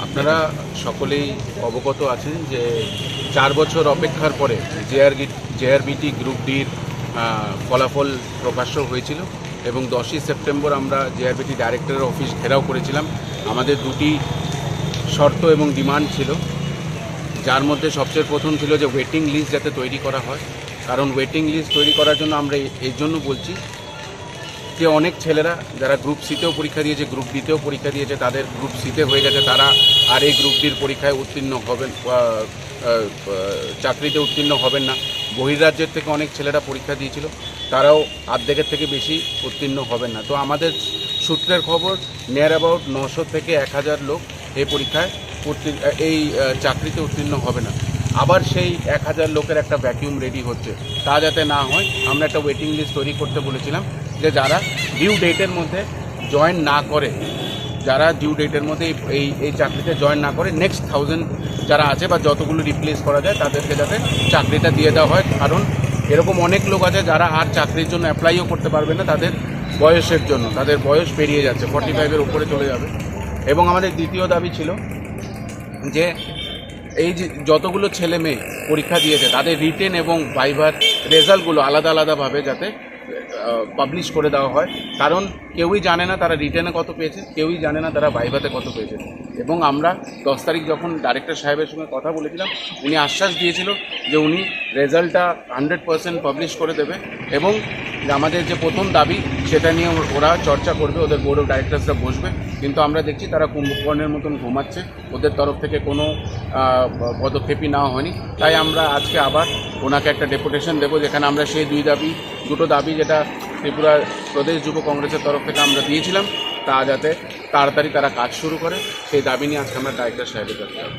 আপনারা সকলেই অবগত আছেন যে 4 বছর অপেক্ষার পরে জেআরবিটি গ্রুপ ডির ফলাফল প্রকাশ্য হয়েছিল এবং 10ই সেপ্টেম্বর আমরা জেআরবিটি ডাইরেক্টরের অফিস ঘেরাও করেছিলাম। আমাদের দুটি শর্ত এবং ডিমান্ড ছিল, যার মধ্যে সবচেয়ে প্রথম ছিল যে ওয়েটিং লিস্ট যাতে তৈরি করা হয়। কারণ ওয়েটিং লিস্ট তৈরি করার জন্য আমরা এই জন্য বলছি যে অনেক ছেলেরা যারা গ্রুপ সিতেও পরীক্ষা দিয়েছে, গ্রুপ ডিতেও পরীক্ষা দিয়েছে, তাদের গ্রুপ সিতে হয়ে গেছে, তারা আর এই গ্রুপ ডির পরীক্ষায় উত্তীর্ণ হবেন, চাকরিতে উত্তীর্ণ হবেন না। বহির্রাজ্যের থেকে অনেক ছেলেরা পরীক্ষা দিয়েছিল, তারাও অর্ধেকের থেকে বেশি উত্তীর্ণ হবেন না। তো আমাদের সূত্রের খবর নিয়ার অ্যাবাউট 900 থেকে 1000 লোক এই পরীক্ষায় এই চাকরিতে উত্তীর্ণ হবে না। আবার সেই 1000 লোকের একটা ভ্যাকিউম রেডি হচ্ছে, তা যাতে না হয় আমরা একটা ওয়েটিং লিস্ট তৈরি করতে বলেছিলাম যে যারা ডিউ ডেটের মধ্যে জয়েন না করে, যারা ডিউ ডেটের মধ্যে এই চাকরিতে জয়েন না করে, নেক্সট 1000 যারা আছে বা যতগুলো রিপ্লেস করা যায় তাদেরকে যাতে চাকরিটা দিয়ে দেওয়া হয়। কারণ এরকম অনেক লোক আছে যারা আর চাকরির জন্য অ্যাপ্লাইও করতে পারবে না, তাদের বয়সের জন্য, তাদের বয়স পেরিয়ে যাচ্ছে, 45-এর উপরে চলে যাবে। এবং আমাদের দ্বিতীয় দাবি ছিল যে এই যে যতগুলো ছেলে মেয়ে পরীক্ষা দিয়েছে তাদের রিটেন এবং ভাইভার রেজাল্টগুলো আলাদা আলাদাভাবে যাতে পাবলিশ করে দেওয়া হয়। কারণ কেউই জানে না তারা রিটেনে কত পেয়েছে, কেউই জানে না তারা ভাইভাতে কত পেয়েছে। এবং আমরা 10 তারিখ যখন ডাইরেক্টর সাহেবের সঙ্গে কথা বলেছিলাম, উনি আশ্বাস দিয়েছিল যে উনি রেজাল্টটা 100% পাবলিশ করে দেবে এবং আমাদের যে প্রথম দাবি সেটা নিয়ে ওরা চর্চা করবে, ওদের বোর্ড অফ ডাইরেক্টরসরা বসবে। কিন্তু আমরা দেখছি তারা কুম্ভকর্ণের মতন ঘুমাচ্ছে, ওদের তরফ থেকে কোনো পদক্ষেপই নেওয়া হয়নি। তাই আমরা আজকে আবার ওনাকে একটা ডেপুটেশন দেবো, যেখানে আমরা সেই দুটো দাবি যেটা ত্রিপুরা প্রদেশ যুব কংগ্রেসের তরফ থেকে আমরা দিয়েছিলাম, তা যাতে তাড়াতাড়ি তারা কাজ শুরু করে, সেই দাবি নিয়ে আজকে আমরা ডাইরেক্টর সাহেবের কাছে যাব।